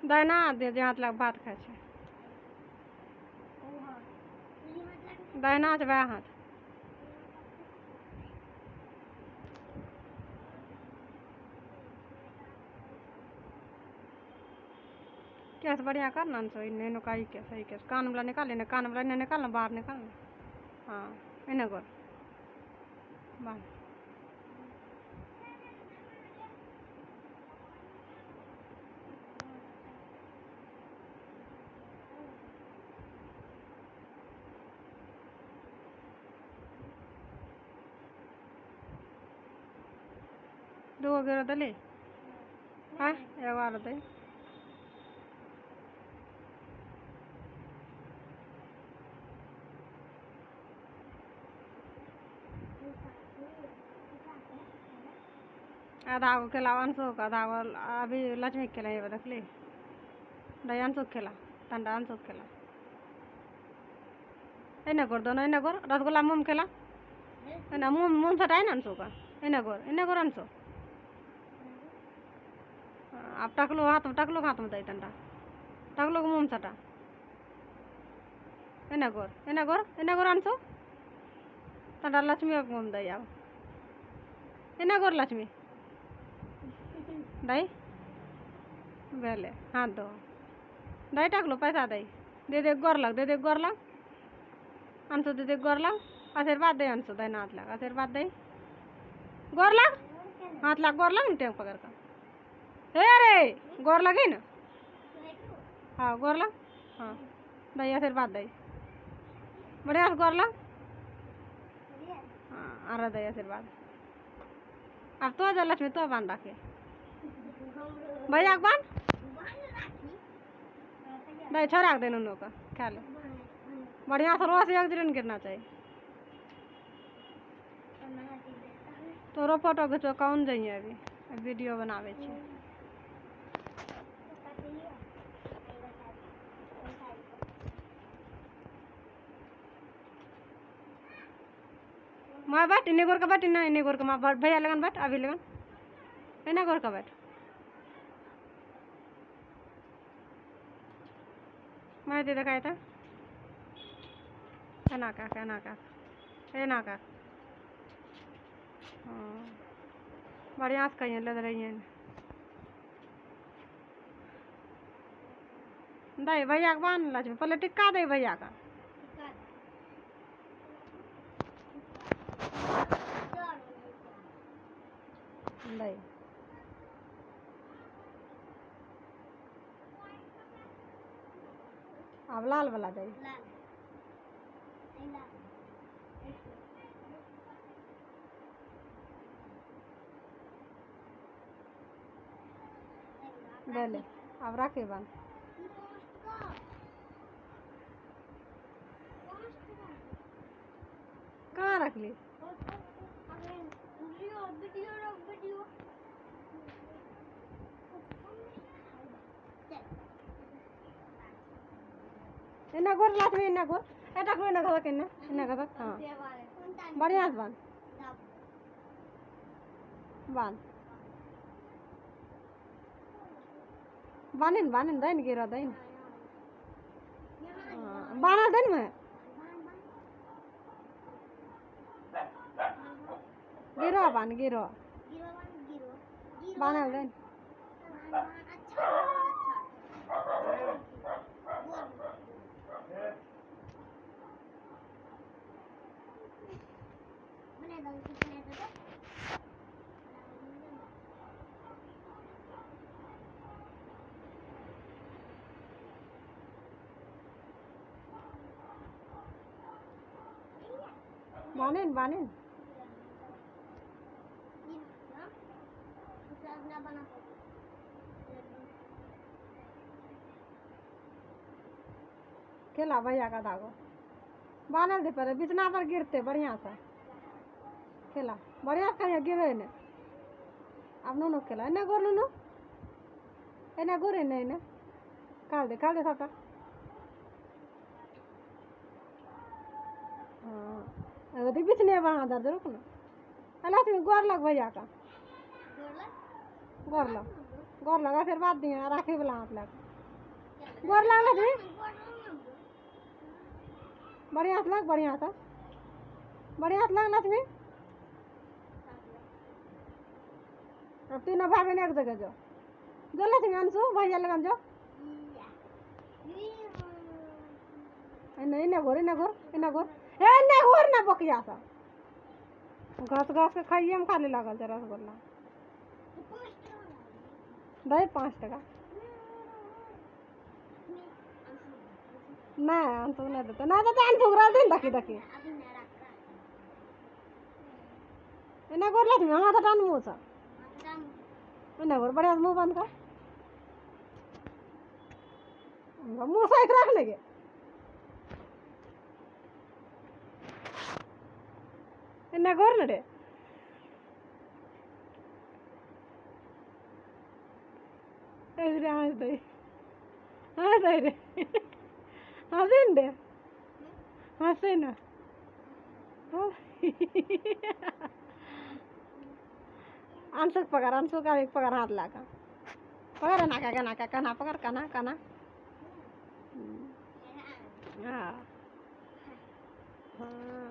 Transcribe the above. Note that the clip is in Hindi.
दाहिना हाथ दे जे हाथ लग भात खाए छै दाहिना छै वएह हाथ केस बढ़िया कर ना सो इन्हें नुकाई के सही केस कान वाला निकाल इन्हें कान वाला इन्हें निकाल ना बाहर निकाल ना हाँ इन्हें कर बाहर दो गिरो दले हाँ एगो आरो दे आधा को खेला अंशु का आधा को अभी लक्ष्मी खेला ये रखली नहीं अंशु खेला ठंडा अंशु खेला इन्हें कर दो ना इन्हें कर रसगुल्ला मुंह खेला इन्हें मुंह सटाए ना अंशु का इन्हें कर अंशु अब टकलो हाथ में दे ठंडा टकलो को मुंह सटा इन्हें कर अंशु ठंडा लक्ष्मी को मुंह दे अब इन्हें कर लक्ष्मी दई बेले हाथ दो दई टकलो पैसा दे गोर लग अंशु दे गोर लग आशीर्वाद दे अंशु दे हाथ लग आशीर्वाद दे गोर लग हाथ लग गोर लग टेम पकड़ कर हे रे गोर लगी ना हाँ गोर लग हाँ दई आशीर्वाद दे बढ़िया से गोर लग हाँ आ रहा दई आशीर्वाद अब तो जो लक्ष्मी तो बांध रखे भैया बांध दे छोड़ा दे नुनू का ख्याल बढ़िया से रोज एक दिन गिरना चाहिए तोरो फोटो खींचो कौन जाइए अभी वीडियो बनावे छी माँ बैठ इन्हें गोर का बैठ इन्हें गोर का माँ भैया लगन बैठ अभी लगन इन्हें गोर का बैठ मैं दे दिखाया था कहना का हाँ बढ़िया से कहिए ले रही हैं दे भैया का बांध लक्ष्मी पहले टिक्का दे भैया का दे अब लाल वाला दे ले अब रखे बंद कहाँ रख ली इन्हें गोर लक्ष्मी इन्हें गोर एटा को इन्हें घरक इन्हें घरक हाँ बढ़िया से बांध बांध दे गिरा दे बाना दे में गिरो बाना दे बाने खेला भैया का धागो बानल दे पर बिछना पर गिरते बढ़िया से खेला बढ़िया से गिरे ने अब नुनू खेला इन्हें गोर नुनू इन्हें गोर इन्हें काल दे सबटा हाँ अगर बिछने वहाँ दर्द रुक ना अल्लाह तुम्हें गोर लग भैया का गोर लग आशीर्वाद दिए राखी वाला हाथ लग गोर लग ला तुम्हें बढ़िया हाथ लग बढ़िया हाथ लग ना तुम्हें अब तीनों भाई बहन एक जगह जाओ जो ला तुम्हें अंशु भैया लगन जाओ इन्हें घोर ना बकिया सा घास के खाइए हम खाली लागल छै रसगुल्ला दे 5 टका नहीं अंशु नहीं देते अंशु दिन देखी इन्हें गोर ला तुम्हें हाथ टान मुँह से इन्हें गोर बढ़िया मुँह बंद कर मुँह सही रख लेंगे इन्हें गोर न रे हंस दे रे हंसी दे हंसे ना अंशु पकड़ अंशु का एक पकड़ हाथ लगा पकड़ ना कना पकड़ कना हाँ हाँ